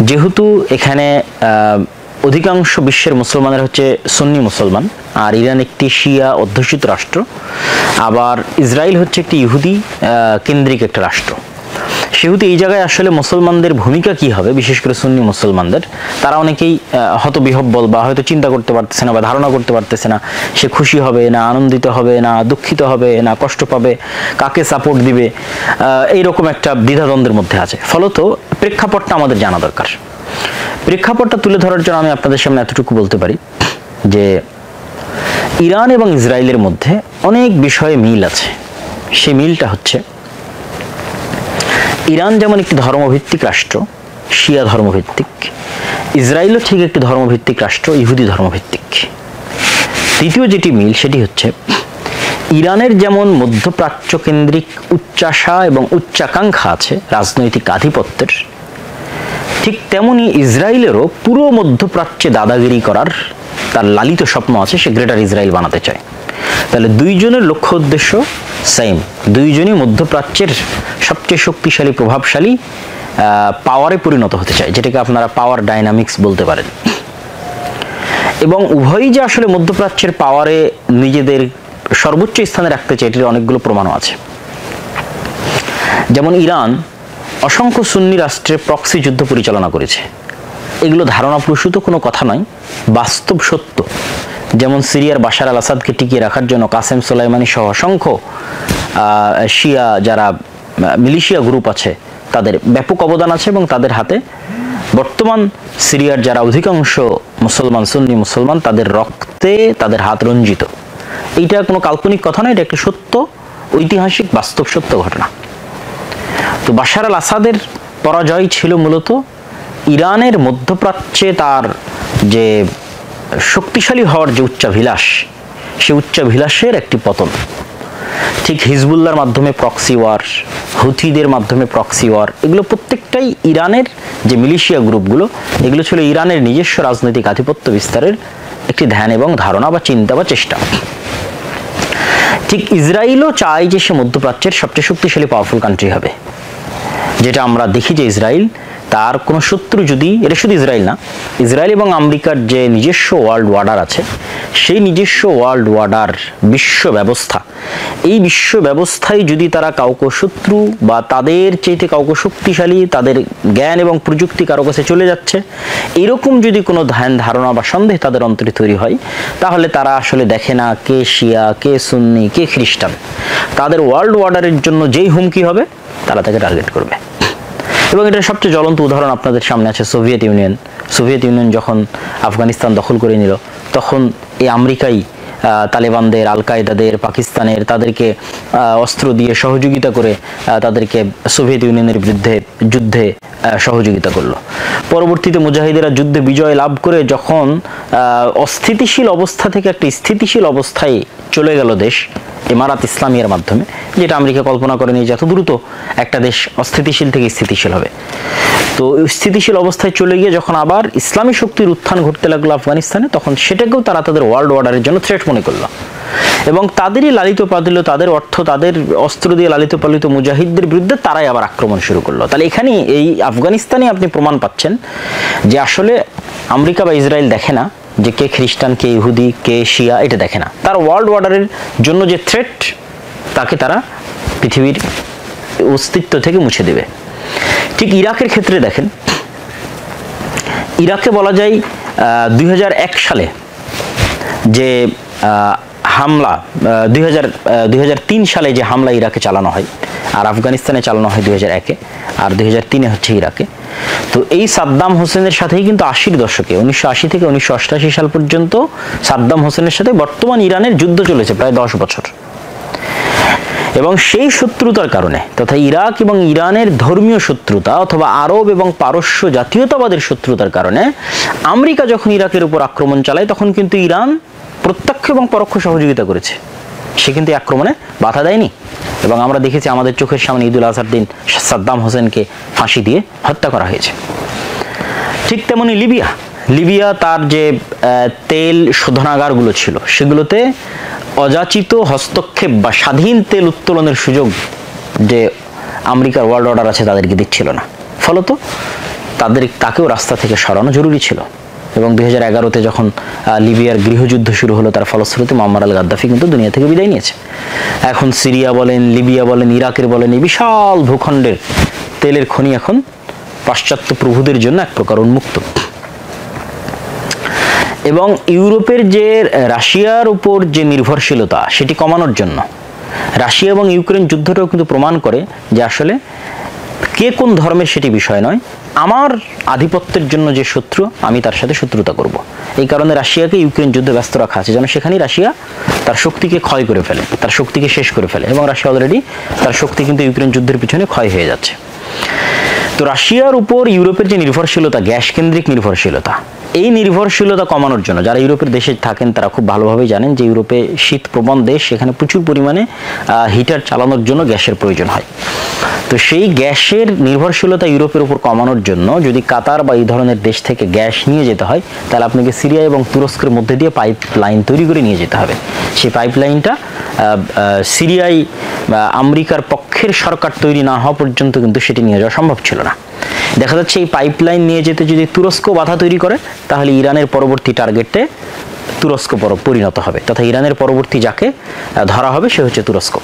যেহেতু এখানে অধিকাংশ বিশ্বের মুসলমানের হচ্ছে সুন্নি মুসলমান, আর ইরান একটি শিয়া অধ্যুষিত রাষ্ট্র, আবার ইসরায়েল হচ্ছে একটি ইহুদি কেন্দ্রিক একটা রাষ্ট্র, সেহেতু এই জায়গায় আসলে মুসলমানদের ভূমিকা কি হবে, বিশেষ করে সুন্নি মুসলমানদের, তারা অনেকেই হতবিহ্বল বা হয়তো চিন্তা করতে পারতেছে না বা ধারণা করতে পারতেছে না সে খুশি হবে না আনন্দিত হবে না দুঃখিত হবে না কষ্ট পাবে, কাকে সাপোর্ট দিবে, এইরকম একটা দ্বিধাদ্বন্দ্বের মধ্যে আছে। ফলত প্রেক্ষাপটটা আমাদের জানা দরকার। প্রেক্ষাপটটা তুলে ধরার জন্য আমি আপনাদের সামনে এতটুকু বলতে পারি যে ইরান এবং ইসরায়েলের মধ্যে অনেক বিষয়ে মিল আছে। সেই মিলটা হচ্ছে, ইরান যেমন একটি ধর্মভিত্তিক রাষ্ট্র, শিয়া ধর্মভিত্তিক, ইসরায়েলও ঠিক একটি ধর্মভিত্তিক রাষ্ট্র, ইহুদি ধর্মভিত্তিক। দ্বিতীয় যেটি মিল সেটি হচ্ছে, ইরানের যেমন মধ্যপ্রাচ্য কেন্দ্রিক উচ্চাশা এবং উচ্চাকাঙ্ক্ষা আছে রাজনৈতিক আধিপত্যের, ঠিক তেমনি ইসরায়েলেরও পুরো মধ্যপ্রাচ্যে দাদাগিরি করার তার লালিত স্বপ্ন আছে, সে গ্রেটার ইসরায়েল বানাতে চায়। তাহলে দুইজনের লক্ষ্য উদ্দেশ্য সেম, দুইজনই মধ্যপ্রাচ্যের সবচেয়ে শক্তিশালী প্রভাবশালী পাওয়ারে পরিণত হতে চায়, যেটাকে আপনারা পাওয়ার ডাইনামিক্স বলতে পারেন। এবং উভয়ই যে আসলে মধ্যপ্রাচ্যের পাওয়ারে নিজেদের সর্বোচ্চ স্থানে রাখতে চায় এটির অনেকগুলো প্রমাণও আছে। যেমন ইরান অসংখ্য সুন্নি রাষ্ট্রের প্রক্সি যুদ্ধ পরিচালনা করেছে, এগুলো ধারণাপ্রসূত কোনো কথা নয়, বাস্তব সত্য। যেমন সিরিয়ার বাশার আল আসাদকে টিকিয়ে রাখার জন্য কাসেম সোলাইমানি সহ অসংখ্য শিয়া যারা মিলিশিয়া গ্রুপ আছে তাদের ব্যাপক অবদান আছে, এবং তাদের হাতে বর্তমান সিরিয়ার যারা অধিকাংশ মুসলমান সুন্নি মুসলমান তাদের রক্তে তাদের হাত রঞ্জিত। এইটা কোনো কাল্পনিক কথা নয়, এটা একটা সত্য ঐতিহাসিক বাস্তব সত্য ঘটনা। তো বাশার আল আসাদের পরাজয় ছিল মূলত ইরানের মধ্যপ্রাচ্যে তার যে শক্তিশালী হওয়ার যে উচ্চাভিলাষ, সে উচ্চাভিলাষের একটি পতন। ঠিক হিজবুল্লাহর মাধ্যমে প্রক্সি ওয়ার, হুথিদের মাধ্যমে প্রক্সি ওয়ার, এগুলো প্রত্যেকটাই ইরানের যে মিলিশিয়া গ্রুপগুলো, এগুলো ছিল ইরানের নিজস্ব রাজনৈতিক আধিপত্য বিস্তারের একটি ধ্যান এবং ধারণা বা চিন্তা বা চেষ্টা। ঠিক ইসরায়েলও চায় যে সে মধ্যপ্রাচ্যের সবচেয়ে শক্তিশালী পাওয়ারফুল কান্ট্রি হবে, যেটা আমরা দেখি যে ইসরায়েল তার কোনো শত্রু যদি, এটা শুধু ইসরায়েল না, ইসরায়েল এবং আমেরিকার যে নিজস্ব ওয়ার্ল্ড অর্ডার আছে, সেই নিজস্ব ওয়ার্ল্ড অর্ডার বিশ্ব ব্যবস্থা, এই বিশ্ব ব্যবস্থায় যদি তারা কাউকে শত্রু বা তাদের চাইতে কাউকে শক্তিশালী, তাদের জ্ঞান এবং প্রযুক্তি কারো কাছে চলে যাচ্ছে, এরকম যদি কোনো ধ্যান ধারণা বা সন্দেহ তাদের অন্তরে তৈরি হয়, তাহলে তারা আসলে দেখে না কে শিয়া, কে সুন্নি, কে খ্রিস্টান। তাদের ওয়ার্ল্ড অর্ডারের জন্য যেই হুমকি হবে তারা তাকে টার্গেট করবে। এবং এটার সবচেয়ে জ্বলন্ত উদাহরণ আপনাদের সামনে আছে সোভিয়েত ইউনিয়ন। সোভিয়েত ইউনিয়ন যখন আফগানিস্তান দখল করে নিল, তখন এই আমেরিকাই তালেবানদের, আল কায়দাদের, পাকিস্তানের তাদেরকে অস্ত্র দিয়ে সহযোগিতা করে তাদেরকে সোভিয়েত ইউনিয়নের বিরুদ্ধে যুদ্ধে সহযোগিতা করলো। পরবর্তীতে মুজাহিদেরা যুদ্ধে বিজয় লাভ করে যখন অস্থিতিশীল অবস্থা থেকে একটা স্থিতিশীল অবস্থায় চলে গেল দেশ, ইমারাত ইসলামিয়ার মাধ্যমে, যেটা আমেরিকা কল্পনা করেনি যে এত দ্রুত একটা দেশ অস্থিতিশীল থেকে স্থিতিশীল হবে। তো স্থিতিশীল অবস্থায় চলে গিয়ে যখন আবার ইসলামী শক্তির উত্থান ঘটতে লাগলো আফগানিস্তানে, তখন সেটাকেও তারা তাদের ওয়ার্ল্ড অর্ডারের জন্য থ্রেট মনে করলো, এবং তাদেরই লালিত পালিত, তাদের অর্থ, তাদের অস্ত্র দিয়ে লালিত পালিত মুজাহিদদের বিরুদ্ধে তারাই আবার আক্রমণ শুরু করলো। তাহলে এখানে এই আফগানিস্তানে আপনি প্রমাণ পাচ্ছেন যে আসলে আমেরিকা বা ইসরায়েল দেখে না যে কে খ্রিস্টান, কে ইহুদি, কে শিয়া, এটা দেখে না। তার ওয়ার্ল্ড অর্ডারের জন্য যে থ্রেট, তাকে তারা পৃথিবীর অস্তিত্ব থেকে মুছে দেবে। ঠিক ইরাকের ক্ষেত্রে দেখেন, ইরাকে বলা যায় 2001 সালে যে হামলা, 2003 সালে যে হামলা ইরাকে চালানো হয়, আর আফগানিস্তানে চালানো হয় 2001-এ, আর 2003-এ হচ্ছে ইরাকে। তো এই সাদ্দাম হোসেনের সাথেই কিন্তু 80-র দশকে, 1980 থেকে 1988 সাল পর্যন্ত সাদ্দাম হোসেনের সাথে বর্তমান ইরানের যুদ্ধ চলেছে প্রায় 10 বছর। এবং সেই শত্রুতার কারণে, তথা ইরাক এবং ইরানের ধর্মীয় শত্রুতা অথবা আরব এবং পারস্য জাতীয়তাবাদের শত্রুতার কারণে আমেরিকা যখন ইরাকের উপর আক্রমণ চালায়, তখন কিন্তু ইরান প্রত্যক্ষ এবং পরোক্ষ সহযোগিতা করেছে, সে কিন্তু আক্রমণে বাধা দেয়নি। এবং আমরা দেখেছি আমাদের চোখের সামনে ঈদুল আজহার দিন সাদ্দাম হোসেনকে ফাঁসি দিয়ে হত্যা করা হয়েছে। ঠিক তেমনি লিবিয়া তার যে তেল শোধনাগারগুলো ছিল, সেগুলোতে অযাচিত হস্তক্ষেপ বা স্বাধীন তেল উত্তোলনের সুযোগ যে আমেরিকার ওয়ার্ল্ড অর্ডার আছে তাদেরকে দিচ্ছিল না। ফলত তাকেও রাস্তা থেকে সরানো জরুরি ছিল। এবং 2011-তে যখন লিবিয়ার গৃহযুদ্ধ শুরু হলো, তার ফলশ্রুতিতে মুয়াম্মার আল গাদ্দাফি কিন্তু দুনিয়া থেকে বিদায় নিয়েছে। এখন সিরিয়া বলেন, লিবিয়া বলেন, ইরাকের বলেন, এই বিশাল ভূখণ্ডের তেলের খনি এখন পাশ্চাত্য প্রভুদের জন্য এক প্রকার উন্মুক্ত। এবং ইউরোপের যে রাশিয়ার উপর যে নির্ভরশীলতা সেটি কমানোর জন্য রাশিয়া এবং ইউক্রেন যুদ্ধটাও কিন্তু প্রমাণ করে যে আসলে কে কোন ধর্মের সেটি বিষয় নয়, আমার আধিপত্যের জন্য যে শত্রু আমি তার সাথে শত্রুতা করব। এই কারণে রাশিয়াকে ইউক্রেন যুদ্ধে ব্যস্ত রাখা আছে, যেন সেখানেই রাশিয়া তার শক্তিকে ক্ষয় করে ফেলে, তার শক্তিকে শেষ করে ফেলে। এবং রাশিয়া অলরেডি তার শক্তি কিন্তু ইউক্রেন যুদ্ধের পিছনে ক্ষয় হয়ে যাচ্ছে। তো রাশিয়ার উপর ইউরোপের যে নির্ভরশীলতা, গ্যাস কেন্দ্রিক নির্ভরশীলতা, এই নির্ভরশীলতা কমানোর জন্য যারা ইউরোপের দেশে থাকেন তারা খুব ভালোভাবেই জানেন যে ইউরোপে শীত প্রবণ দেশ, সেখানে প্রচুর পরিমাণে হিটার চালানোর জন্য গ্যাসের প্রয়োজন হয়। তো সেই গ্যাসের নির্ভরশীলতা ইউরোপের উপর কমানোর জন্য যদি কাতার বা এই ধরনের দেশ থেকে গ্যাস নিয়ে যেতে হয়, তাহলে আপনাকে সিরিয়া এবং তুরস্কের মধ্যে দিয়ে পাইপ লাইন তৈরি করে নিয়ে যেতে হবে। সেই পাইপ লাইনটা সিরিয়ায় আমেরিকার পক্ষের সরকার তৈরি না হওয়া পর্যন্ত কিন্তু সেটি নিয়ে যাওয়া সম্ভব ছিল না। দেখা যাচ্ছে এই পাইপলাইন নিয়ে যেতে যদি তুরস্ক বাধা তৈরি করে, তাহলে ইরানের পরবর্তী টার্গেটে তুরস্ক পরিণত হবে, তথা ইরানের পরবর্তী যাকে ধরা হবে সে হচ্ছে তুরস্ক।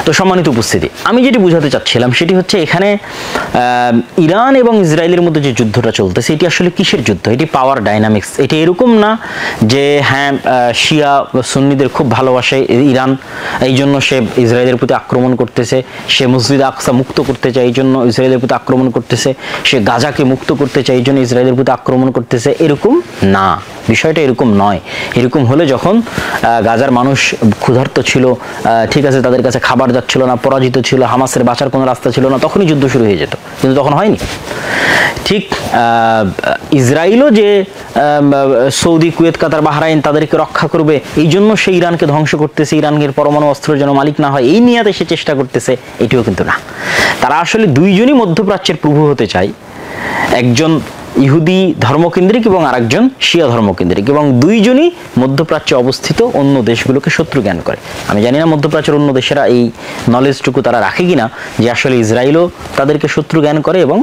তো সম্মানিত উপস্থিতি, আমি যেটি বোঝাতে চাচ্ছিলাম সেটি হচ্ছে এখানে ইরান এবং ইসরায়েলের মধ্যে যে যুদ্ধটা চলতেছে এটি আসলে কিসের যুদ্ধ? এটি পাওয়ার ডাইনামিক্স। এটি এরকম না যে হ্যাঁ শিয়া সুন্নিদের খুব ভালোবাসে ইরান, এই জন্য সে ইসরায়েলের প্রতি আক্রমণ করতেছে, সে মসজিদ আকসা মুক্ত করতে চায় এই জন্য ইসরায়েলের প্রতি আক্রমণ করতেছে, সে গাজাকে মুক্ত করতে চায় এই জন্য ইসরায়েলের প্রতি আক্রমণ করতেছে, এরকম না। বিষয়টা এরকম নয়। এরকম হলে যখন গাজার মানুষ ক্ষুধার্ত ছিল, ঠিক আছে, তাদের কাছে খাবার যাচ্ছিল না, পরাজিত ছিল, হামাসের বাঁচার কোনো রাস্তা ছিল না, তখনই যুদ্ধ শুরু হয়ে যেত, কিন্তু তখন হয়নি। ঠিক ইসরায়েলও যে সৌদি, কুয়েত, কাতার, বাহরাইন তাদেরকে রক্ষা করবে এই জন্য সে ইরানকে ধ্বংস করতেছে, ইরানের পরমাণু অস্ত্রের যেন মালিক না হয় এই নিয়াতে সে চেষ্টা করতেছে, এটিও কিন্তু না। তারা আসলে দুইজনই মধ্যপ্রাচ্যের প্রভু হতে চায়, একজন ইহুদি ধর্মকেন্দ্রিক এবং আরেকজন শিয়া ধর্মকেন্দ্রিক, এবং দুইজনই মধ্যপ্রাচ্যে অবস্থিত অন্য দেশগুলোকে শত্রু জ্ঞান করে। আমি জানি না মধ্যপ্রাচ্যের অন্য দেশেরা এই নলেজটুকু তারা রাখে কিনা যে আসলে ইসরায়েলও তাদেরকে শত্রু জ্ঞান করে এবং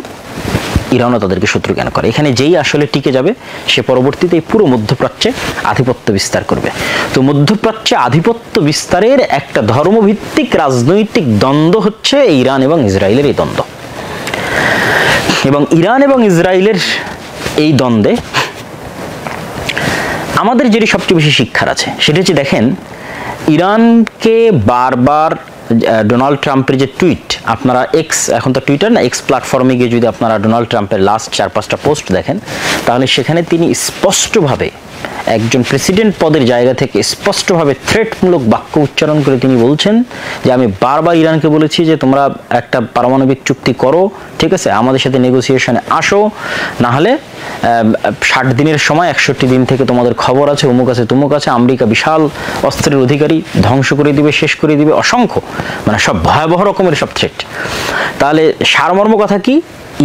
ইরানও তাদেরকে শত্রু জ্ঞান করে। এখানে যেই আসলে টিকে যাবে সে পরবর্তীতে এই পুরো মধ্যপ্রাচ্যে আধিপত্য বিস্তার করবে। তো মধ্যপ্রাচ্যে আধিপত্য বিস্তারের একটা ধর্মভিত্তিক রাজনৈতিক দ্বন্দ্ব হচ্ছে ইরান এবং ইসরায়েলের এই দ্বন্দ্ব। এবং ইরান এবং ইসরায়েলের এই দ্বন্দ্বে আমাদের যেটি সবচেয়ে বেশি শিক্ষার আছে সেটা হচ্ছে, দেখেন ইরানকে বারবার ডোনাল্ড ট্রাম্পের যে টুইট, আপনারা এক্স, এখন তো টুইটার না, এক্স প্ল্যাটফর্মে গিয়ে যদি আপনারা ডোনাল্ড ট্রাম্পের লাস্ট 4-5টা পোস্ট দেখেন, তাহলে সেখানে তিনি স্পষ্টভাবে একজন প্রেসিডেন্ট পদের জায়গা থেকে স্পষ্টভাবে থ্রেটমূলক বাক্য উচ্চারণ করে তিনি বলছেন যে আমি বারবার ইরানকে বলেছি যে তোমরা একটা পারমাণবিক চুক্তি করো, ঠিক আছে, আমাদের সাথে নেগোসিয়েশনে আসো, না হলে 60 দিনের সময় 61 দিন থেকে তোমাদের খবর আছে, অমুক আছে তুমুক আছে, আমেরিকা বিশাল অস্ত্রের অধিকারী, ধ্বংস করে দিবে, শেষ করে দিবে, অসংখ্য, মানে সব ভয়াবহ রকমের সব থ্রেট। তাহলে সারমর্ম কথা কি,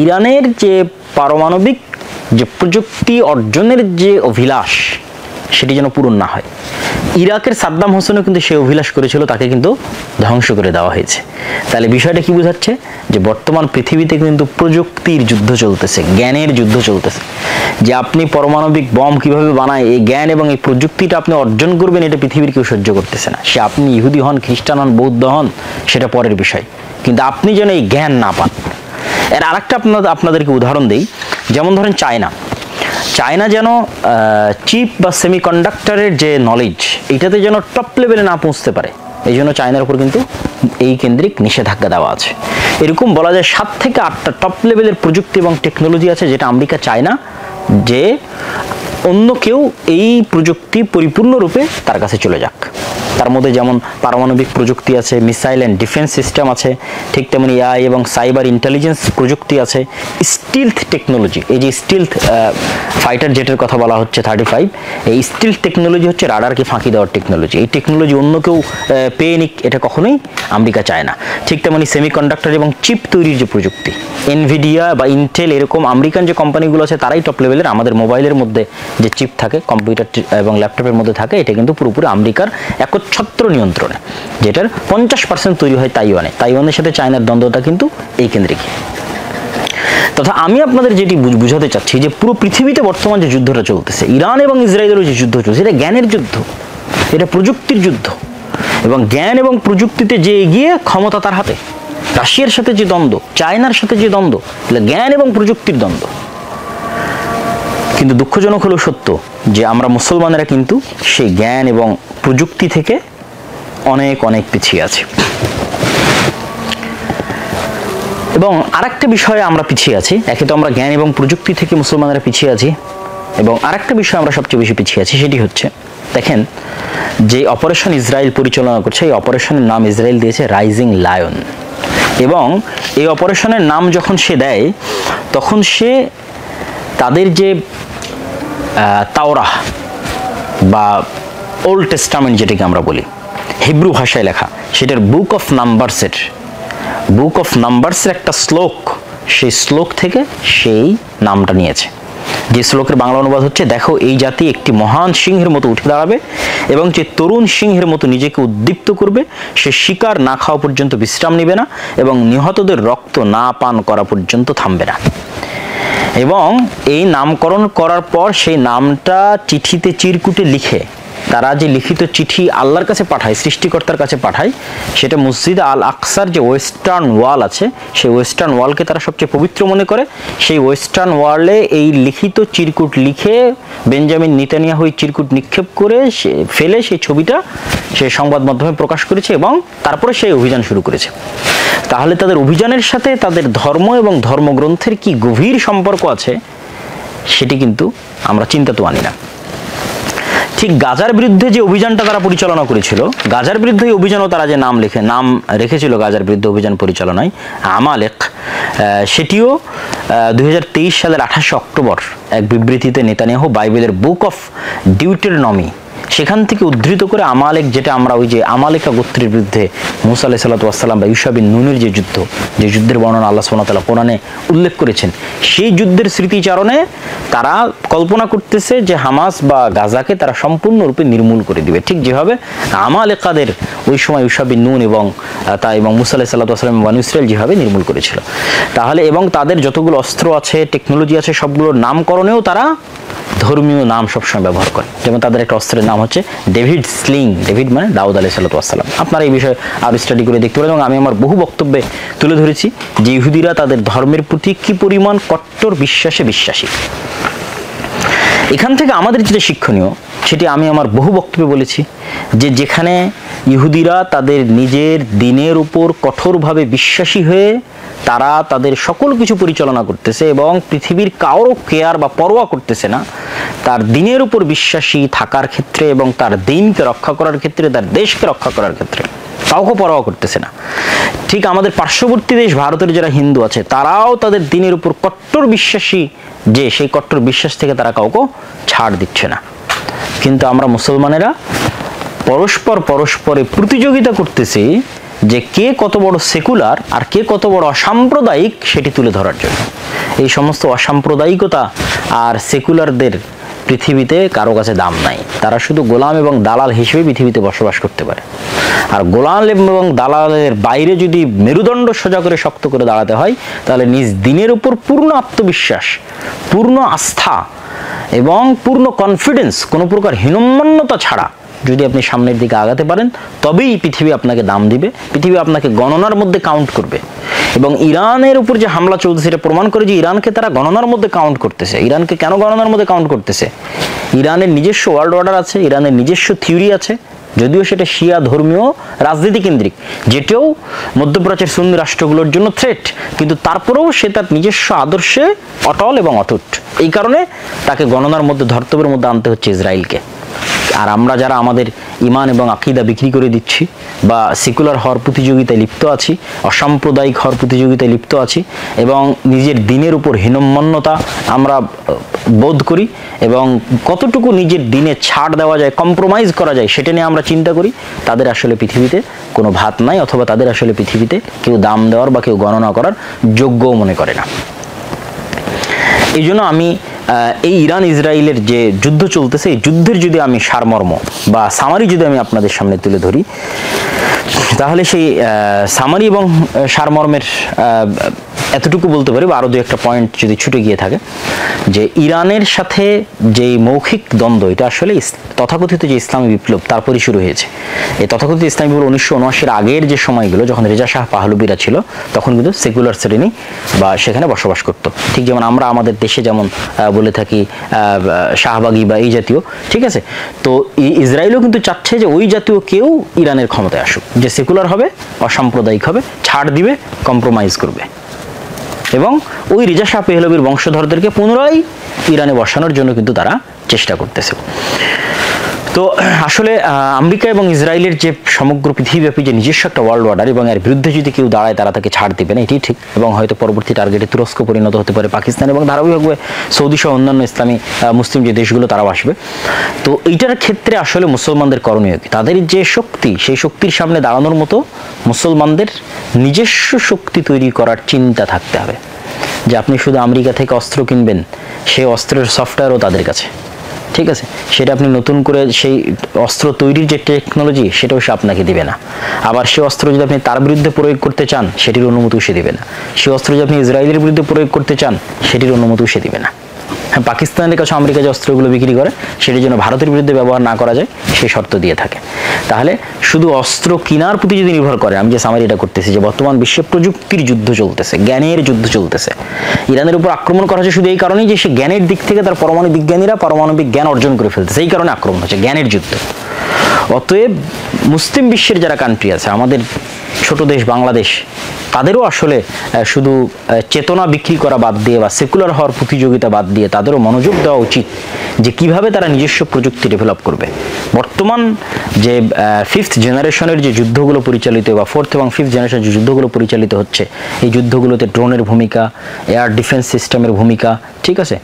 ইরানের যে পারমাণবিক যে প্রযুক্তি অর্জনের যে অভিলাষ সেটি যেন পূরণ না হয়। ইরাকের সাদ্দাম হোসেনও কিন্তু সে অভিলাষ করেছিল, তাকে কিন্তু ধ্বংস করে দেওয়া হয়েছে। তাহলে বিষয়টা কি বোঝাচ্ছে যে বর্তমান পৃথিবীতে কিন্তু প্রযুক্তির যুদ্ধ চলতেছে, জ্ঞানের যুদ্ধ চলতেছে, যে আপনি পারমাণবিক বম কিভাবে বানায় এই জ্ঞান এবং এই প্রযুক্তিটা আপনি অর্জন করবেন এটা পৃথিবীর কেউ সহ্য করতেছে না। সে আপনি ইহুদি হন, খ্রিস্টান হন, বৌদ্ধ হন, সেটা পরের বিষয়, কিন্তু আপনি যেন এই জ্ঞান না পান। এর আরেকটা আপনাদেরকে উদাহরণ দেই, যেমন ধরেন চায়না যেন চিপ বা সেমিকন্ডাক্টরের যে নলেজ এটাতে যেন টপ লেভেলে না পৌঁছতে পারে, এই জন্য চায়নার উপর কিন্তু এই কেন্দ্রিক নিষেধাজ্ঞা দেওয়া আছে। এরকম বলা যায় 7 থেকে 8টা টপ লেভেলের প্রযুক্তি এবং টেকনোলজি আছে যেটা আমেরিকা চায় না যে অন্য কেউ এই প্রযুক্তি পরিপূর্ণরূপে তার কাছে চলে যাক। তার মধ্যে যেমন পারমাণবিক প্রযুক্তি আছে, মিসাইল অ্যান্ড ডিফেন্স সিস্টেম আছে, ঠিক তেমনি এআই এবং সাইবার ইন্টেলিজেন্স প্রযুক্তি আছে, স্টিলথ টেকনোলজি, এই যে স্টিলথ ফাইটার জেটের কথা বলা হচ্ছে 35, এই স্টিলথ টেকনোলজি হচ্ছে রাডারকে ফাঁকি দেওয়ার টেকনোলজি। এই টেকনোলজি অন্য কেউ পেয়ে নিক এটা কখনোই আমেরিকা চায় না। ঠিক তেমনি সেমিকন্ডাক্টর এবং চিপ তৈরির যে প্রযুক্তি, এনভিডিয়া বা ইন্টেল এরকম আমেরিকান যে কোম্পানিগুলো আছে তারাই টপ লেভেলের। আমাদের মোবাইলের মধ্যে যে চিপ থাকে, কম্পিউটার এবং ল্যাপটপের মধ্যে থাকে, এটা কিন্তু পুরোপুরি আমেরিকার একচ্ছত্র নিয়ন্ত্রণে, যেটার 50% তৈরি হয় তাইওয়ানের সাথে চায়নার দ্বন্দ্বটা কিন্তু এই কেন্দ্রিক। তথা আমি আপনাদের যেটি বুঝাতে চাচ্ছি যে পুরো পৃথিবীতে বর্তমান যে যুদ্ধটা চলতেছে, ইরান এবং ইসরায়েলের যে যুদ্ধ চলছে, এটা জ্ঞানের যুদ্ধ, এটা প্রযুক্তির যুদ্ধ। এবং জ্ঞান এবং প্রযুক্তিতে যে এগিয়ে ক্ষমতা তার হাতে। রাশিয়ার সাথে যে দ্বন্দ্ব, চায়নার সাথে যে দ্বন্দ্ব, এটা জ্ঞান এবং প্রযুক্তির দ্বন্দ্ব। কিন্তু দুঃখজনক হলো সত্য যে আমরা মুসলমানেরা কিন্তু সেই জ্ঞান এবং প্রযুক্তি থেকে অনেক অনেক পিছিয়ে আছি। এবং আরেকটা বিষয়ে আমরা পিছিয়ে আছি, একে তো আমরা জ্ঞান এবং প্রযুক্তি থেকে মুসলমানেরা পিছিয়ে আছি, এবং আরেকটা বিষয় আমরা সবচেয়ে বেশি পিছিয়ে আছি, সেটি হচ্ছে দেখেন যে অপারেশন ইসরায়েল পরিচালনা করছে, এই অপারেশনের নাম ইসরায়েল দিয়েছে রাইজিং লায়ন। এবং এই অপারেশনের নাম যখন সে দেয় তখন সে তাদের যে তাওরাহ বা ওল্ড টেস্টামেন্ট যেটাকে আমরা বলি, হিব্রু ভাষায় লেখা, সেটার বুক অফ নাম্বারসের একটা শ্লোক, সেই শ্লোক থেকে সেই নামটা নিয়েছে। যে শ্লোকের বাংলা অনুবাদ হচ্ছে, দেখো এই জাতি একটি মহান সিংহের মতো উঠে দাঁড়াবে এবং যে তরুণ সিংহের মতো নিজেকে উদ্দীপ্ত করবে, সে শিকার না খাওয়া পর্যন্ত বিশ্রাম নেবে না এবং নিহতদের রক্ত না পান করা পর্যন্ত থামবে না। এবং এই নামকরণ করার পর সেই নামটা চিঠিতে চিরকুটে লিখে, তারা যে লিখিত চিঠি আল্লাহর কাছে পাঠায়, সৃষ্টিকর্তার কাছে পাঠায়, সেটা মসজিদ আল আকসার যে ওয়েস্টার্ন ওয়াল আছে, সেই ওয়েস্টার্ন ওয়ালকে তারা সবচেয়ে পবিত্র মনে করে। সেই ওয়েস্টার্ন ওয়ালে এই লিখিত চিরকুট লিখে বেঞ্জামিন নেতানিয়াহু ওই চিরকুট নিক্ষেপ করে ফেলে সেই ছবিটা সে সংবাদ মাধ্যমে প্রকাশ করেছে এবং তারপরে সেই অভিযান শুরু করেছে। তাহলে তাদের অভিযানের সাথে তাদের ধর্ম এবং ধর্মগ্রন্থের কি গভীর সম্পর্ক আছে সেটি কিন্তু আমরা চিন্তাতে আনি না। ঠিক গাজার বিরুদ্ধে যে অভিযানটা তারা পরিচালনা করেছিল, গাজার বিরুদ্ধে এই অভিযানও তারা যে নাম রেখেছিল গাজার বিরুদ্ধে অভিযান পরিচালনায়, আমালেক, সেটিও 2023 সালের 28 অক্টোবর এক বিবৃতিতে নেতানিয়াহু বাইবেলের বুক অফ ডিউটেরনমি সেখান থেকে উদ্ধৃত করে আমালেক, যেটা আমরা ওই যে আমালেকা গোত্রের বিরুদ্ধে মুসা আলাইহিস সালাতু ওয়াস সালাম বা ইউশা বিন নুনের যে যুদ্ধের বর্ণনা আল্লাহ সুবহানাহু ওয়া তাআলা কোরআনে উল্লেখ করেছেন, সেই যুদ্ধের স্মৃতিচারণে তারা কল্পনা করতেছে যে হামাস বা গাজাকে তারা সম্পূর্ণরূপে নির্মূল করে দিবে, ঠিক যেভাবে আমালেকাদের ওই সময় ইউশা বিন নুন এবং মুসা আলাইহিস সালাতু ওয়াস সালাম বনী ইসরাইল যেভাবে নির্মূল করেছিল। তাহলে এবং তাদের যতগুলো অস্ত্র আছে, টেকনোলজি আছে, সবগুলোর নামকরণেও তারা ধর্মীয় নাম সবসময় ব্যবহার করে। যেমন তাদের একটা অস্ত্রের নাম হচ্ছে ডেভিড স্লিং, ডেভিড মানে দাউদ আলাইহিস সালাতু ওয়াস সালাম। আপনারা এই বিষয়ে আরো স্টাডি করে দেখতে পারেন। এবং আমি আমার বহু বক্তব্যে তুলে ধরেছি যে ইহুদিরা তাদের ধর্মের প্রতি কি পরিমাণ কট্টর বিশ্বাসী। এখান থেকে আমাদের যেটা শিক্ষণীয় সেটি আমি আমার বহু বক্তব্যে বলেছি যে যেখানে ইহুদিরা তাদের নিজের দ্বীনের উপর কঠোরভাবে বিশ্বাসী হয়ে তারা তাদের সকল কিছু পরিচালনা করতেছে এবং পৃথিবীর কারো কেয়ার বা পরোয়া করতেছে না, তার দ্বীনের উপর বিশ্বাসী থাকার ক্ষেত্রে এবং তার দ্বীনকে রক্ষা করার ক্ষেত্রে, তার দেশকে রক্ষা করার ক্ষেত্রে কাউকে পরোয়া করতেছে না। ঠিক আমাদের পার্শ্ববর্তী দেশ ভারতের যারা হিন্দু আছে তারাও তাদের দ্বীনের উপর কট্টর বিশ্বাসী, যে সেই কট্টর বিশ্বাস থেকে তারা কাউকে ছাড় দিচ্ছে না। কিন্তু আমরা মুসলমানেরা পরস্পরে প্রতিযোগিতা করতেছি যে কে কত বড় সেকুলার আর কে কত বড় অসাম্প্রদায়িক সেটি তুলে ধরার জন্য। এই সমস্ত অসাম্প্রদায়িকতা আর সেকুলারদের পৃথিবীতে কারো কাছে দাম নাই। তারা শুধু গোলাম এবং দালাল হিসেবে পৃথিবীতে বসবাস করতে পারে। আর গোলাম এবং দালালের বাইরে যদি মেরুদণ্ড সোজা করে শক্ত করে দাঁড়াতে হয় তাহলে নিজ দ্বীনের উপর পূর্ণ আত্মবিশ্বাস, পূর্ণ আস্থা এবং পূর্ণ কনফিডেন্স, কোনো প্রকার হীনম্মন্যতা ছাড়া যদি আপনি সামনের দিকে আগাতে পারেন তবেই পৃথিবী আপনাকে দাম দিবে, পৃথিবী আপনাকে গণনার মধ্যে কাউন্ট করবে। এবং ইরানের উপর যে হামলা চলছে সেটা প্রমাণ করে যে ইরানকে তারা গণনার মধ্যে কাউন্ট করতেছে। ইরানকে কেন গণনার মধ্যে কাউন্ট করতেছে? ইরানের নিজস্ব ওয়ার্ল্ড অর্ডার আছে, ইরানের নিজস্ব থিওরি আছে, যদিও সেটা শিয়া ধর্মীয় রাজনীতি কেন্দ্রিক, যেটাও মধ্যপ্রাচ্যের সুন্নি রাষ্ট্রগুলোর জন্য থ্রেট, কিন্তু তারপরেও সে তার নিজস্ব আদর্শে অটল এবং অটুট। এই কারণে তাকে গণনার মধ্যে, ধর্তব্যের মধ্যে আনতে হচ্ছে ইসরায়েলকে। আর আমরা যারা আমাদের ইমান এবং আকীদা বিক্রি করে দিচ্ছি বা সেকুলার হওয়ার প্রতিযোগিতায় লিপ্ত আছি, অসাম্প্রদায়িক হওয়ার প্রতিযোগিতায় লিপ্ত আছি এবং নিজের দ্বীনের উপর হীনম্মন্যতা আমরা বোধ করি এবং কতটুকু নিজের দ্বীনে ছাড় দেওয়া যায়, কম্প্রোমাইজ করা যায় সেটা নিয়ে আমরা চিন্তা করি, তাদের আসলে পৃথিবীতে কোনো ভাত নাই, অথবা তাদের আসলে পৃথিবীতে কেউ দাম দেওয়ার বা কেউ গণনা করার যোগ্যও মনে করে না। এই জন্য আমি এই ইরান ইসরায়েলের যে যুদ্ধ চলতেছে, এই যুদ্ধের যদি আমি সারমর্ম বা সামারি যদি আমি আপনাদের সামনে তুলে ধরি, তাহলে সেই সামারি এবং সারমর্মের এতটুকু বলতে পারি, বা আরও দু একটা পয়েন্ট যদি ছুটে গিয়ে থাকে, যে ইরানের সাথে যেই মৌখিক দ্বন্দ্ব, এটা আসলে তথাকথিত যে ইসলামী বিপ্লব তারপরই শুরু হয়েছে। এই তথাকথিত ইসলামী বিপ্লব 1979-এর আগের যে সময়গুলো, যখন রেজা শাহ পাহলবিরা ছিল, তখন কিন্তু সেকুলার শ্রেণী বা সেখানে বসবাস করতো। ঠিক যেমন আমরা আমাদের দেশে যেমন বলে থাকি শাহবাগী বা এই জাতীয়, ঠিক আছে। তো ইসরায়েলও কিন্তু চাচ্ছে যে ওই জাতীয় কেউ ইরানের ক্ষমতায় আসুক, যে সেকুলার হবে, অসাম্প্রদায়িক হবে, ছাড় দিবে, কম্প্রোমাইজ করবে, এবং ওই রেজা শাহ পেহলভির বংশধরদেরকে পুনরায় ইরানে বসানোর জন্য কিন্তু তারা চেষ্টা করতেছে। তো আসলে আমেরিকা এবং ইসরায়েলের যে সমগ্র পৃথিবীব্যাপী যে নিজস্ব একটা ওয়ার্ল্ড অর্ডার, এবং এর বিরুদ্ধে যদি কেউ দাঁড়ায় তারা তাকে ছাড় দেবে না, এটি ঠিক। এবং হয়তো পরবর্তী টার্গেটে তুরস্ক পরিণত হতে পারে, পাকিস্তান, এবং ধারাবাহিকভাবে সৌদি সহ অন্যান্য ইসলামী মুসলিম যে দেশগুলো তারাও আসবে। তো এইটার ক্ষেত্রে আসলে মুসলমানদের করণীয় কি? তাদের যে শক্তি, সেই শক্তির সামনে দাঁড়ানোর মতো মুসলমানদের নিজস্ব শক্তি তৈরি করার চিন্তা থাকতে হবে। যে আপনি শুধু আমেরিকা থেকে অস্ত্র কিনবেন, সেই অস্ত্রের সফটওয়্যারও তাদের কাছে, ঠিক আছে। সেটা আপনি নতুন করে সেই অস্ত্র তৈরির যে টেকনোলজি, সেটাও সে আপনাকে দিবে না। আবার সেই অস্ত্র যদি আপনি তার বিরুদ্ধে প্রয়োগ করতে চান, সেটির অনুমতিও সে দিবে না। সেই অস্ত্র যদি আপনি ইসরায়েলের বিরুদ্ধে প্রয়োগ করতে চান, সেটির অনুমতিও সে দিবে না। হ্যাঁ, পাকিস্তানের কাছে আমেরিকা যে অস্ত্রগুলো বিক্রি করে, সেটির জন্য ভারতের বিরুদ্ধে ব্যবহার না করা যায়, সেই শর্ত দিয়ে থাকে। তাহলে শুধু অস্ত্র কেনার প্রতি যদি নির্ভর করে, আমি যে সামারিটা করতেছি, যে বর্তমান বিশ্বে প্রযুক্তির যুদ্ধ চলতেছে, জ্ঞানের যুদ্ধ চলতেছে। ইরানের উপর আক্রমণ করা হচ্ছে শুধু এই কারণেই যে সে জ্ঞানের দিক থেকে তার পরমাণু বিজ্ঞানীরা পারমাণবিক জ্ঞান অর্জন করে ফেলতেছে, এই কারণে আক্রমণ হচ্ছে, জ্ঞানের যুদ্ধ। অতএব মুসলিম বিশ্বের যারা কান্ট্রি আছে, আমাদের ছোট দেশ বাংলাদেশ, তাদেরও আসলে শুধু চেতনা বিক্রি করা বাদ দিয়ে বা সেকুলার হওয়ার প্রতিযোগিতা বাদ দিয়ে তাদেরও মনোযোগ দেওয়া উচিত যে কিভাবে তারা নিজস্ব প্রযুক্তি ডেভেলপ করবে। বর্তমান যে 5th জেনারেশনের যে যুদ্ধগুলো পরিচালিত, বা 4th এবং 5th জেনারেশনের যে যুদ্ধগুলো পরিচালিত হচ্ছে, এই যুদ্ধগুলোতে ড্রোনের ভূমিকা, এয়ার ডিফেন্স সিস্টেমের ভূমিকা, ঠিক আছে,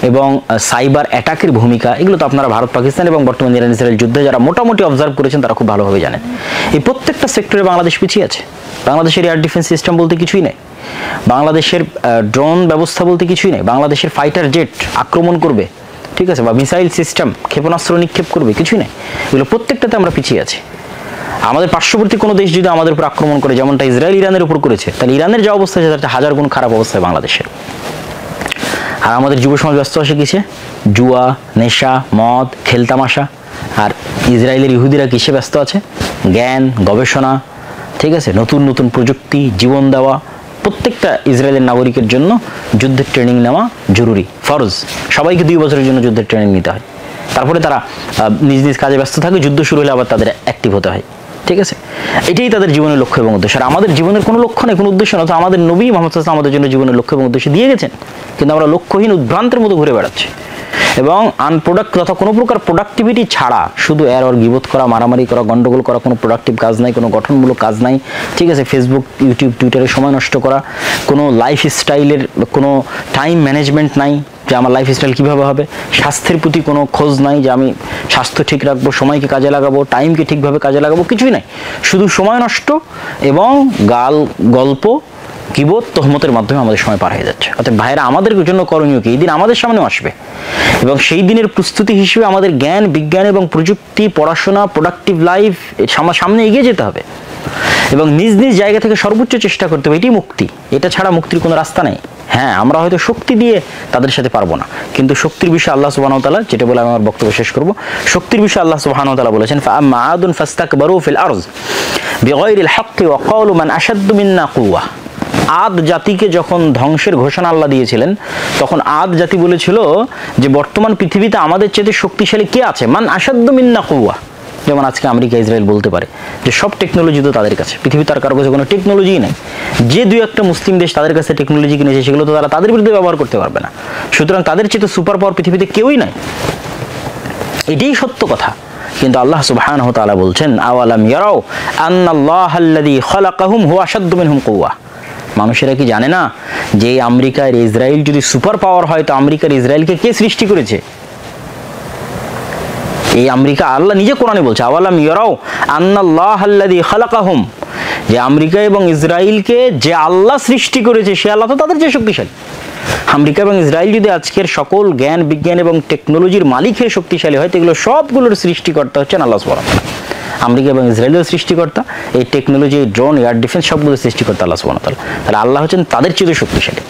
এবং সাইবার অ্যাটাকের ভূমিকা, এগুলো তো আপনারা ভারত পাকিস্তান এবং বর্তমান ইরান ইসরায়েল যুদ্ধে যারা মোটামুটি অবজার্ভ করেছেন তারা খুব ভালোভাবে জানেন। এই প্রত্যেকটা সেক্টরে বাংলাদেশ পিছিয়ে আছে। বাংলাদেশের এয়ার ডিফেন্স সিস্টেম বলতে কিছুই নেই, বাংলাদেশের ড্রোন ব্যবস্থা বলতে কিছুই নেই, বাংলাদেশের ফাইটার জেট আক্রমণ করবে, ঠিক আছে, বা মিসাইল সিস্টেম ক্ষেপণাস্ত্র নিক্ষেপ করবে, কিছুই নেই। এগুলো প্রত্যেকটাতে আমরা পিছিয়ে আছি। আমাদের পার্শ্ববর্তী কোনো দেশ যদি আমাদের উপর আক্রমণ করে, যেমনটা ইসরায়েল ইরানের উপর করেছে, তাহলে ইরানের যে অবস্থা আছে তার 1000 গুণ খারাপ অবস্থায় বাংলাদেশের। আর আমাদের যুব সমাজ ব্যস্ত আছে কিসে? জুয়া, নেশা, মদ, খেলতামাশা। আর ইসরায়েলের ইহুদিরা কিসে ব্যস্ত আছে? জ্ঞান, গবেষণা, ঠিক আছে, নতুন নতুন প্রযুক্তি, জীবন দেওয়া। প্রত্যেকটা ইসরায়েলের নাগরিকের জন্য যুদ্ধের ট্রেনিং নেওয়া জরুরি, ফরজ। সবাইকে 2 বছরের জন্য যুদ্ধের ট্রেনিং নিতে হয়, তারপরে তারা নিজ নিজ কাজে ব্যস্ত থাকে, যুদ্ধ শুরু হলে আবার তাদের অ্যাক্টিভ হতে হয়, ঠিক আছে। এটাই তাদের জীবনের লক্ষ্য এবং উদ্দেশ্য। আর আমাদের জীবনের কোনো লক্ষ্য নেই, কোনো উদ্দেশ্য না। তো আমাদের নবী মুহাম্মদ সাল্লাল্লাহু আলাইহি ওয়াসাল্লাম আমাদের জন্য জীবনের লক্ষ্য এবং উদ্দেশ্য দিয়ে গেছেন, কিন্তু আমরা লক্ষ্যহীন উদ্ভ্রান্তের মতো ঘুরে বেড়াচ্ছি, এবং আনপ্রোডাক্ট তথা কোনো প্রকার প্রোডাক্টিভিটি ছাড়া শুধু এরর, গীবত করা, মারামারি করা, গন্ডগোল করা, কোনো প্রোডাক্টিভ কাজ নাই, কোনো গঠনমূলক কাজ নাই, ঠিক আছে। ফেসবুক, ইউটিউব, টুইটারে সময় নষ্ট করা, কোনো লাইফস্টাইলের কোনো টাইম ম্যানেজমেন্ট নাই, যে আমার লাইফস্টাইল কীভাবে হবে। স্বাস্থ্যের প্রতি কোনো খোঁজ নাই, যে আমি স্বাস্থ্য ঠিক রাখবো, সময়কে কাজে লাগাবো, টাইমকে ঠিকভাবে কাজে লাগাবো, কিছুই নাই। শুধু সময় নষ্ট এবং গল্প, গীবত, তহমতের মাধ্যমে আমাদের সময় পার হয়ে যাচ্ছে। অর্থাৎ ভাইরা, আমাদের জন্য করণীয় কি? এই দিন আমাদের সামনেও আসবে, এবং সেই দিনের প্রস্তুতি হিসেবে আমাদের জ্ঞান, বিজ্ঞান এবং প্রযুক্তি, পড়াশোনা, প্রোডাক্টিভ লাইফ সামনে এগিয়ে যেতে হবে, এবং নিজ নিজ জায়গা থেকে সর্বোচ্চ চেষ্টা করতে হবে। এটি মুক্তি, এটা ছাড়া মুক্তির কোনো রাস্তা নেই। হ্যাঁ, আমরা হয়তো শক্তি দিয়ে তাদের সাথে পারবো না, কিন্তু শক্তির বিষয়ে আল্লাহ সুবহানাহু ওয়া তাআলা, যেটা বলে আমি আমার বক্তব্য শেষ করব, শক্তির বিষয়ে আল্লাহ সুবহানাহু ওয়া তাআলা বলেছেন, ফাআম্মা আদুন ফাস্তাকবারু ফিল আরজ বিগাইরিল হাক্কি ওয়া ক্বালু মান আশাদ্দু মিন্না কুওয়া। আদ জাতিকে যখন ধ্বংসের ঘোষণা আল্লাহ দিয়েছিলেন, তখন আদ জাতি বলেছিল যে বর্তমান পৃথিবীতে আমাদের চেয়ে শক্তিশালী কে আছে? মান আশাদ্দু মিন্না কুওয়া। যেমন আজকে আমেরিকা, ইসরায়েল বলতে পারে যে সব টেকনোলজি তো তাদের কাছে, পৃথিবীতে আর কারো কাছে কোনো টেকনোলজিই নেই। যে 2-1টা মুসলিম দেশ তাদের কাছে টেকনোলজি কিনেছে, সেগুলো তো তারা তাদের বিরুদ্ধে ব্যবহার করতে পারবে না। সুতরাং তাদের চেয়ে সুপার পাওয়ার পৃথিবীতে কেউই নাই, এটাই সত্য কথা। কিন্তু আল্লাহ সুবহানাহু ওয়া তাআলা বলছেন, আওয়ালাম ইয়ারাউ আন্নাল্লাহাল্লাযী খালাকাহুম হুয়া আশাদ্দু মিনহুম কুওয়া। মানুষেরা কি জানে না যে আমেরিকার ইসরায়েল যদি সুপার পাওয়ার হয়, তো আমেরিকার ইসরায়েলকে কে সৃষ্টি করেছে? এই আমেরিকা, আল্লাহ নিজে কোরআনে বলছে, আওয়ালাম ইয়ারাউ আন্নাল্লাহাল্লাযী খালাকাহুম, যে আমেরিকা এবং ইসরায়েলকে যে আল্লাহ সৃষ্টি করেছে, সে আল্লাহ তো তাদের চেয়ে শক্তিশালী। আমেরিকা এবং ইসরায়েল যদি আজকের সকল জ্ঞান, বিজ্ঞান এবং টেকনোলজির মালিক হয়ে শক্তিশালী হয়, তো এগুলো সবগুলোর সৃষ্টিকর্তা হচ্ছেন আল্লাহ সুবহানাহু ওয়া তাআলা। আমেরিকা এবং ইসরায়েলের সৃষ্টিকর্তা, এই টেকনোলজি, ড্রোন, এয়ার ডিফেন্স সবগুলো সৃষ্টিকর্তা আল্লাহ সুবহানাহু ওয়া তাআলা। তাহলে আল্লাহ হচ্ছেন তাদের চেয়ে শক্তিশালী।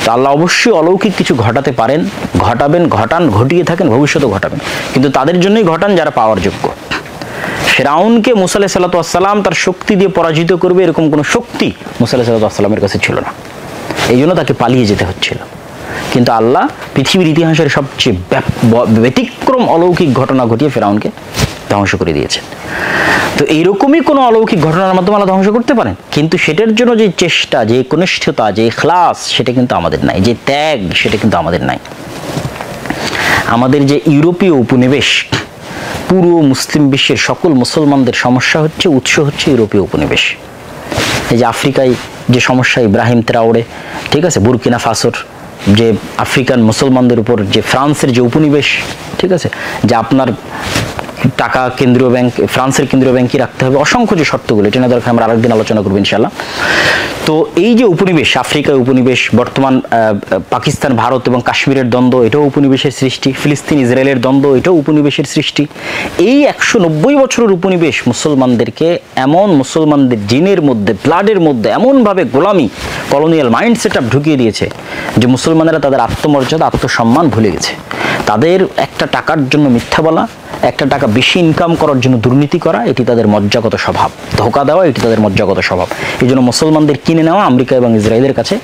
তো আল্লাহ অবশ্যই অলৌকিক কিছু ঘটাতে পারেন, ঘটাবেন, ঘটান, ঘটিয়ে থাকেন, ভবিষ্যতেও ঘটাবেন, কিন্তু তাদের জন্যই ঘটান যারা পাওয়ার যোগ্য। ফিরআউনকে মুসা আলাইহিস সালাতু ওয়াস সালাম তার শক্তি দিয়ে পরাজিত করবে এরকম কোনো শক্তি মুসা আলাইহিস সালাতু ওয়াস সালামের কাছে ছিল না, এই জন্য তাকে পালিয়ে যেতে হচ্ছিল। কিন্তু আল্লাহ পৃথিবীর ইতিহাসের সবচেয়ে ব্যতিক্রম অলৌকিক ঘটনা ঘটিয়ে ফিরআউনকে ধ্বংস করে দিয়েছেন। তো এইরকমই কোনো অলৌকিক ঘটনার মাধ্যমে আল্লাহ ধ্বংস করতে পারেন, কিন্তু সেটার জন্য যে চেষ্টা, যে কনিষ্ঠতা, যে ইখলাস, সেটা কিন্তু আমাদের নাই, যে ত্যাগ, সেটা কিন্তু আমাদের নাই। আমাদের যে ইউরোপীয় উপনিবেশ, পুরো মুসলিম বিশ্বের সকল মুসলমানদের সমস্যা হচ্ছে, উৎস হচ্ছে ইউরোপীয় উপনিবেশ। এই যে আফ্রিকায় যে সমস্যা, ইব্রাহিম ট্রাওরে, ঠিক আছে, বুরকিনা ফাসোর যে আফ্রিকান মুসলমানদের উপর যে ফ্রান্সের যে উপনিবেশ, ঠিক আছে, যে আপনার টাকা কেন্দ্রীয় ব্যাংক, ফ্রান্সের কেন্দ্রীয় ব্যাংকই রাখতে হবে, অসংখ্য যে শর্তগুলো, এটা না দরকার, আমরা আরেকদিন আলোচনা করবো ইনশাআল্লাহ। তো এই যে উপনিবেশ, আফ্রিকায় উপনিবেশ, বর্তমান পাকিস্তান, ভারত এবং কাশ্মীরের দ্বন্দ্ব, এটাও উপনিবেশের সৃষ্টি, ফিলিস্তিন ইসরায়েলের দ্বন্দ্ব, এটাও উপনিবেশের সৃষ্টি। এই 190 বছরের উপনিবেশ মুসলমানদেরকে এমন, মুসলমানদের জিনের মধ্যে, ব্লাডের মধ্যে এমনভাবে গোলামি, কলোনিয়াল মাইন্ড সেট আপ ঢুকিয়ে দিয়েছে যে মুসলমানেরা তাদের আত্মমর্যাদা, আত্মসম্মান ভুলে গেছে। তাদের একটা টাকার জন্য মিথ্যা বলা, একটা টাকা বেশি ইনকাম করার জন্য দুর্নীতি করা, এটি তাদের মজ্জাগত স্বভাব। ধোঁকা দেওয়া, এটি তাদের মজ্জাগত স্বভাব। এই জন্য মুসলমানদের কিনে নেওয়া আমেরিকা এবং ইসরায়েলের কাছে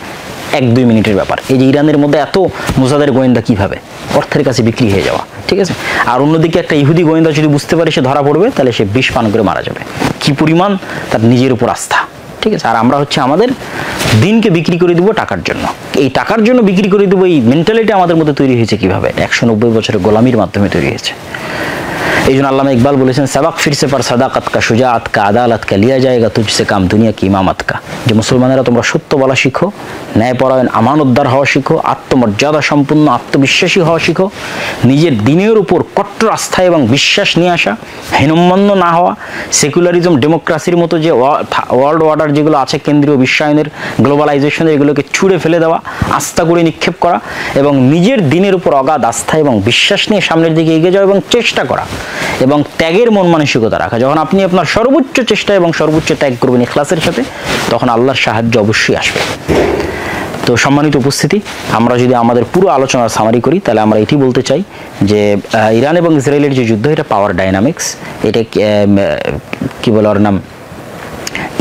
1-2 মিনিটের ব্যাপার। এই যে ইরানের মধ্যে এত মুজাদের গোয়েন্দা কিভাবে অর্থের কাছে বিক্রি হয়ে যাওয়া, ঠিক আছে। আর অন্যদিকে একটা ইহুদি গোয়েন্দা যদি বুঝতে পারে সে ধরা পড়বে, তাহলে সে বিষ পান করে মারা যাবে। কি পরিমাণ তার নিজের উপর আস্থা, ঠিক আছে। আর আমরা হচ্ছে আমাদের দিনকে বিক্রি করে দেবো টাকার জন্য। এই টাকার জন্য বিক্রি করে দেবো, এই মেন্টালিটি আমাদের মধ্যে তৈরি হয়েছে কিভাবে? 190 বছরের গোলামির মাধ্যমে তৈরি হয়েছে। এই জন্য আল্লামা ইকবাল বলেছেন, সাবাক ফিরসে পার সাদাকাত কা, সুজাআত কা, আদালত কা, লিয়া জায়েগা তুঝসে কাম দুনিয়া কি ইমামত কা। যে মুসলমানেরা তোমরা সত্য বলা শিখো, ন্যায়পরায়ণ, আমানতদার হওয়া শিখো, আত্মমর্যাদা সম্পন্ন, আত্মবিশ্বাসী হওয়া শিখো, নিজের দিনের উপর কট্টর আস্থা এবং বিশ্বাস নিয়ে আসা, হীনম্মন্য না হওয়া, সেকুলারিজম, ডেমোক্রেসির মতো যে ওয়ার্ল্ড অর্ডার যেগুলো আছে, কেন্দ্রীয় বিশ্বায়নের, গ্লোবালাইজেশনের, এগুলোকে ছুঁড়ে ফেলে দেওয়া, আস্থা করে নিক্ষেপ করা এবং নিজের দিনের উপর অগাধ আস্থা এবং বিশ্বাস নিয়ে সামনের দিকে এগিয়ে যাওয়া এবং চেষ্টা করা এবং ত্যাগের মন মানসিকতা রাখা। যখন আপনি আপনার সর্বোচ্চ চেষ্টা এবং সর্বোচ্চ ত্যাগ করবেন ইখলাসের সাথে, তখন আল্লাহর সাহায্য অবশ্যই আসবে। তো সম্মানিত উপস্থিতি, আমরা যদি আমাদের পুরো আলোচনার সামারি করি, তাহলে আমরা এটি বলতে চাই যে ইরান এবং ইসরায়েলের যে যুদ্ধ, এটা পাওয়ার ডাইনামিক্স। এটা কি বলে ওর নাম,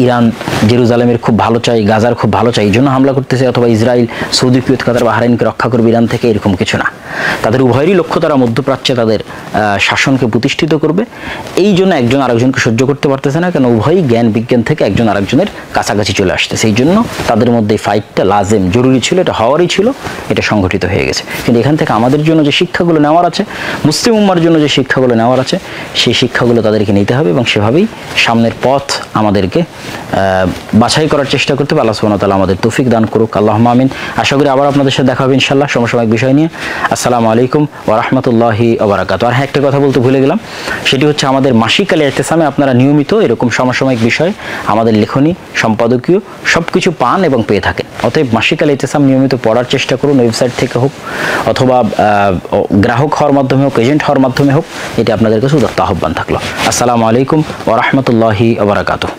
ইরান জেরুজালেমের খুব ভালো চাই, গাজার খুব ভালো চাই, এই জন্য হামলা করতেছে, অথবা ইসরায়েল সৌদি, কুয়েত, কাতার, বাহরাইনকে রক্ষা করবে ইরান থেকে, এরকম কিছু না। তাদের উভয়েরই লক্ষ্য তারা মধ্যপ্রাচ্যে তাদের শাসনকে প্রতিষ্ঠিত করবে। এই জন্য একজন আরেকজনকে সহ্য করতে পারতেছে না, কেন উভয়ই জ্ঞান বিজ্ঞান থেকে একজন আরেকজনের কাছাকাছি চলে আসতেছে। এই জন্য তাদের মধ্যে ফাইটটা লাজেম, জরুরি ছিল, এটা হওয়ারই ছিল, এটা সংঘটিত হয়ে গেছে। কিন্তু এখান থেকে আমাদের জন্য যে শিক্ষাগুলো নেওয়ার আছে, মুসলিম উম্মার জন্য যে শিক্ষাগুলো নেওয়ার আছে, সেই শিক্ষাগুলো তাদেরকে নিতে হবে এবং সেভাবেই সামনের পথ আমাদেরকে বাছাই করার চেষ্টা করতে হবে। আল্লাহ সুবহানাহু ওয়া তাআলা আমাদের তৌফিক দান করুক, আল্লাহুম্মা আমিন। আশা করি আবার আপনাদের সাথে দেখা হবে ইনশাআল্লাহ সমসাময়িক বিষয় নিয়ে। আসসালামু আলাইকুম ওয়া রাহমাতুল্লাহি ওয়া বারাকাতুহু। আর হ্যাঁ, একটা কথা বলতে ভুলে গেলাম, সেটি হচ্ছে আমাদের মাসিক আল ইতিসামে আপনারা নিয়মিত এরকম সমসাময়িক বিষয়, আমাদের লেখনী, সম্পাদকীয় সবকিছু পান এবং পেয়ে থাকেন। অতএব মাসিক আল ইতিসাম নিয়মিত পড়ার চেষ্টা করুন, ওয়েবসাইট থেকে হোক অথবা গ্রাহক হওয়ার মাধ্যমে হোক, এজেন্ট হওয়ার মাধ্যমে হোক। এটি আপনাদের কাছে উদাত্ত আহ্বান থাকলো। আসসালামু আলাইকুম ওয়া রাহমাতুল্লাহি ওয়া বারাকাতুহু।